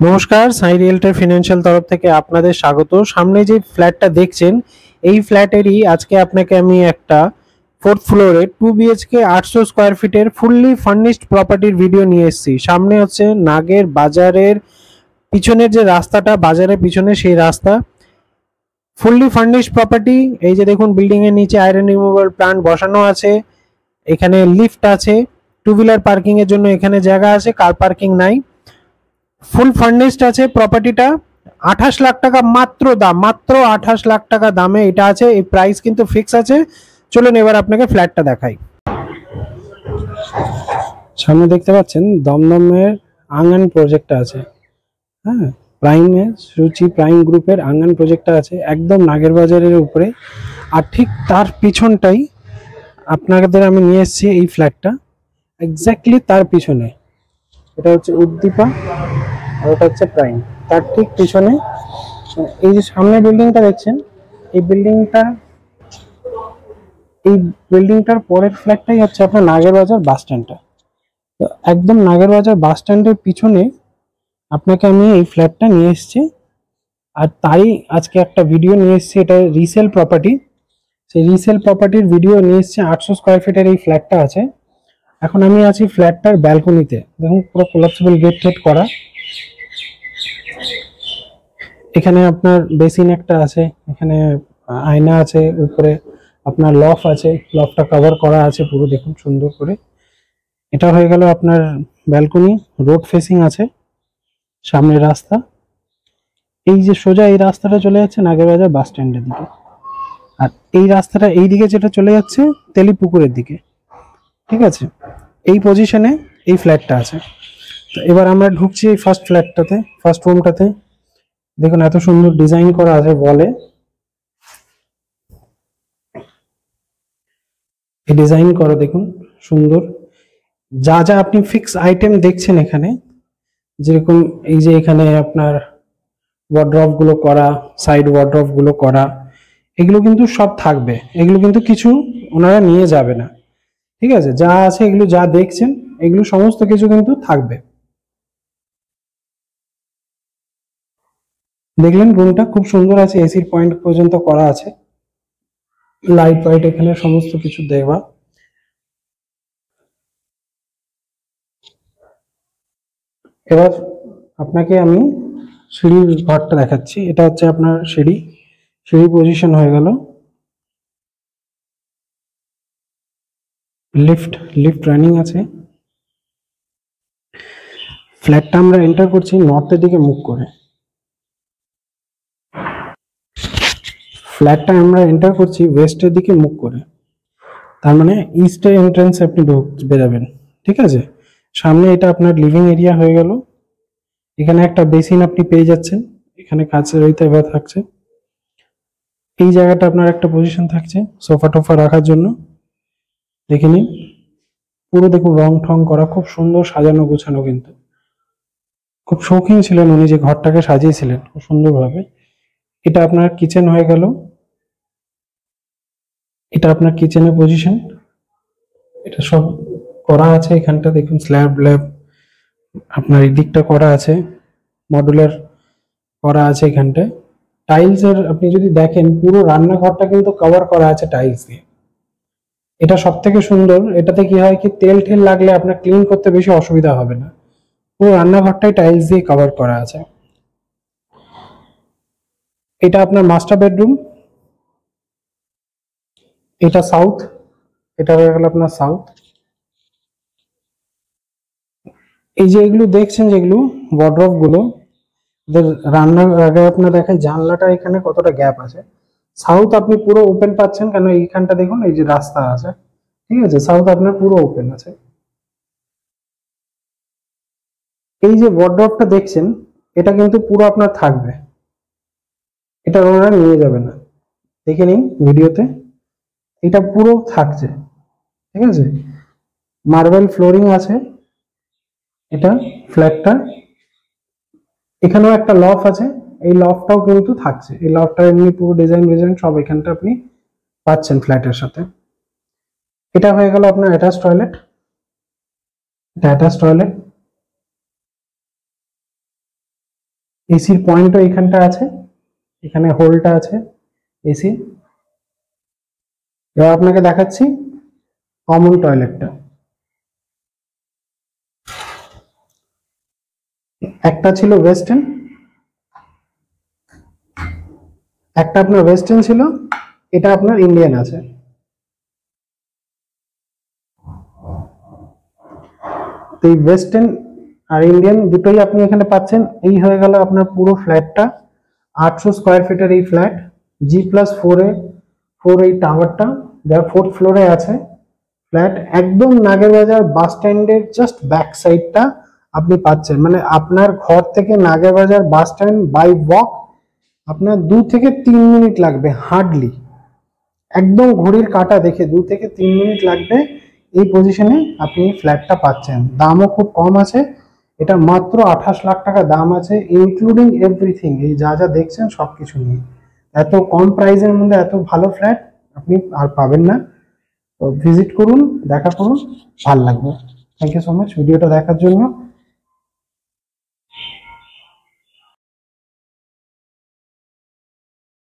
নমস্কার, সাই রিয়েলটে ফিনান্সিয়াল তরফ থেকে আপনাদের স্বাগত। সামনে যে ফ্ল্যাটটা দেখছেন, এই ফ্ল্যাটেরই আজকে আপনাকে আমি একটা ফোর্থ ফ্লোরে 2 BHK 800 স্কোয়ার ফিটের ফুললি ফার্নিশড প্রপার্টির ভিডিও নিয়ে এসেছি। সামনে হচ্ছে নাগের বাজারের পিছনের যে রাস্তাটা, বাজারের পিছনে সেই রাস্তা, ফুললি ফার্নিশড প্রপার্টি। এই যে দেখুন, বিল্ডিং এর নিচে আয়রন রিমুভাল প্ল্যান্ট বসানো আছে, এখানে লিফট আছে, টু হুইলার পার্কিং এর জন্য এখানে জায়গা আছে, কার পার্কিং নাই। ফুল ফার্নিশড আছে প্রপার্টিটা। 28 লাখ টাকা মাত্র দাম, মাত্র 28 লাখ টাকা দামে এটা আছে। এই প্রাইস কিন্তু ফিক্স আছে। চলুন এবার আপনাকে ফ্ল্যাটটা দেখাই। সামনে দেখতে পাচ্ছেন দমদমের আঙ্গান প্রজেক্টটা আছে। হ্যাঁ, প্রাইমের সুচি প্রাইম গ্রুপের আঙ্গান প্রজেক্টটা আছে একদম নাগের বাজারের উপরে। আর ঠিক তার পিছনটাই আপনাদের আমি নিয়ে এসেছি এই ফ্ল্যাটটা, এক্স্যাক্টলি তার পিছনে। এটা হচ্ছে উদ্দীপা আর ওটা হচ্ছে প্রাইম। তার ঠিক পিছনে এই যে সামনে বিল্ডিংটা দেখছেন, এই বিল্ডিংটার পরের ফ্ল্যাটটাই হচ্ছে আপনার নাগের বাজার বাস স্ট্যান্ডটা। তো একদম নাগের বাজার বাস স্ট্যান্ডের পিছনে আপনাকে আমি এই ফ্ল্যাটটা নিয়ে এসেছি। আর তাই আজকে একটা ভিডিও নিয়ে এসেছি, এটা রিসেল প্রপার্টি। সেই রিসেল প্রপার্টির ভিডিও নিয়ে এসেছি। 800 স্কোয়ার ফিটের এই ফ্ল্যাটটা আছে। এখন আমি আছি ফ্ল্যাটটার ব্যালকনিতে। দেখুন, পুরো কোলাপসিবল গেট করা। এখানে আপনার বেসিন একটা আছে, এখানে আয়না আছে, উপরে আপনার লফ আছে, লফটা কভার করা আছে পুরো, দেখুন সুন্দর করে। এটা হয়ে গেল আপনার ব্যালকনি। রোড ফেসিং আছে, সামনে রাস্তা। এই যে সোজা এই রাস্তাটা চলে যাচ্ছে নাগেরবাজার বাস স্ট্যান্ডের দিকে, আর এই রাস্তাটা এই দিকে যেটা চলে যাচ্ছে তেলিপুকুরের দিকে। ঠিক আছে, এই পজিশনে এই ফ্ল্যাটটা আছে। তো এবার আমরা ঢুকছি এই ফার্স্ট ফ্ল্যাটটাতে, ফার্স্ট রুমটাতে। দেখুন এত সুন্দর ডিজাইন করা আছে বলে, এই ডিজাইন করা দেখুন সুন্দর। যা যা আপনি ফিক্স আইটেম দেখছেন এখানে, যেরকম এই যে এখানে আপনার ওয়ার্ড্রপ গুলো করা, সাইড ওয়ার্ড্রপ গুলো করা, এগুলো কিন্তু সব থাকবে। এগুলো কিন্তু কিছু ওনারা নিয়ে যাবে না। ঠিক আছে, যা আছে এগুলো যা দেখছেন এগুলো সমস্ত কিছু কিন্তু থাকবে। দেখলেন রুমটা খুব সুন্দর আছে, এসির পয়েন্ট পর্যন্ত করা আছে, লাইট ফাইট এখানে সমস্ত কিছু দেওয়া। এবার আপনাকে আমি সিঁড়ির ঘরটা দেখাচ্ছি। এটা হচ্ছে আপনার সিঁড়ি পজিশন হয়ে গেল। লিফট রানিং আছে। ফ্ল্যাটটা আমরা এন্টার করছি নর্থের দিকে মুখ করে। ফ্ল্যাটটা আমরা এন্টার করছি ওয়েস্টের দিকে মুখ করে, তার মানে ইস্টের এন্ট্রান্স আপনি বেরাবেন। ঠিক আছে, সামনে এটা আপনার লিভিং এরিয়া হয়ে গেল। এখানে একটা বেসিন আপনি পেয়ে যাচ্ছেন, এখানে কাচের রইতে এবার থাকছে। এই জায়গাটা আপনার একটা পজিশন থাকছে সোফা টোফা রাখার জন্য। দেখে নিন, পুরো দেখুন রং ঠং করা, খুব সুন্দর সাজানো গোছানো। কিন্তু খুব শৌখিন ছিলেন উনি যে ঘরটাকে সাজিয়েছিলেন খুব সুন্দরভাবে। এটা আপনার কিচেন হয়ে গেল। এটা আপনার কিচেনের পজিশন। এটা সব করা আছে এখানটা, দেখুন স্ল্যাব ল্যাব আপনার এই দিকটা করা আছে, মডুলার করা আছে এখানটায়। টাইলস এর আপনি যদি দেখেন, পুরো রান্নাঘরটা কিন্তু কভার করা আছে টাইলস দিয়ে। এটা সব থেকে সুন্দর। এটাতে কি হয় কি, তেল ঠেল লাগলে আপনার ক্লিন করতে বেশি অসুবিধা হবে না। পুরো রান্নাঘরটাই টাইলস দিয়ে কভার করা আছে। এটা আপনার মাস্টার বেডরুম। এটা সাউথ, এটা হয়ে গেল আপনার সাউথ। এই যে এগুলো দেখছেন, যেগুলো ওয়ার্ড্রপ গুলো, রান্নার আগে আপনার দেখায় জানলাটা এখানে কতটা গ্যাপ আছে। সাউথ আপনি পুরো ওপেন পাচ্ছেন, কেন এইখানটা দেখুন এই যে রাস্তা আছে। ঠিক আছে, সাউথ আপনার পুরো ওপেন আছে। এই যে ওয়ার্ড্রপটা দেখছেন, এটা কিন্তু পুরো আপনার থাকবে, এটা ওনারা নিয়ে যাবে না। দেখে নিন ভিডিওতে, এটা পুরো থাকছে। ঠিক আছে, মার্বেল ফ্লোরিং আছে এটা ফ্ল্যাটটা। এখানেও একটা লফ আছে, এই লফটাও কিন্তু থাকছে। এই লফটা এমনি পুরো ডিজাইন সব এখানটা আপনি পাচ্ছেন ফ্ল্যাটের সাথে। এটা হয়ে গেল আপনার অ্যাটাচ টয়লেট। এটা অ্যাটাচ টয়লেট। এসির পয়েন্টও এখানটা আছে, এখানে হোলটা আছে এসি। এবার আপনাকে দেখাচ্ছি কমন টয়লেটটা। একটা ছিল ওয়েস্টার্ন, একটা আপনার ওয়েস্টার্ন ছিল, এটা আপনার ইন্ডিয়ান আছে। তো এই ওয়েস্টার্ন আর ইন্ডিয়ান দুটোই আপনি এখানে পাচ্ছেন। এই হয়ে গেল আপনার পুরো ফ্ল্যাটটা। 800 স্কোয়ার ফিটের এই ফ্ল্যাট, G+4 এই টাওয়ারটা, যা 4th ফ্লোরে আছে। ফ্ল্যাট একদম নাগেরবাজার বাস স্ট্যান্ডের জাস্ট ব্যাক সাইডটা আপনি পাচ্ছেন। মানে আপনার ঘর থেকে Nagerbazar bus stand by walk আপনার 2 থেকে 3 মিনিট লাগবে হার্ডলি। একদম ঘড়ির কাঁটা দেখে 2 থেকে 3 মিনিট লাগবে। এই পজিশনে আপনি ফ্ল্যাটটা পাচ্ছেন। দামও খুব কম আছে, এটা মাত্র 28 লাখ টাকা দাম আছে, ইনক্লুডিং এভরিথিং। এই যা যা দেখছেন সবকিছু নিয়ে এত কম প্রাইসের মধ্যে এত ভালো ফ্ল্যাট আপনি আর পাবেন না। তো ভিজিট করুন, দেখা করুন, ভালো লাগবে। থ্যাংক ইউ সো মাচ ভিডিওটা দেখার জন্য।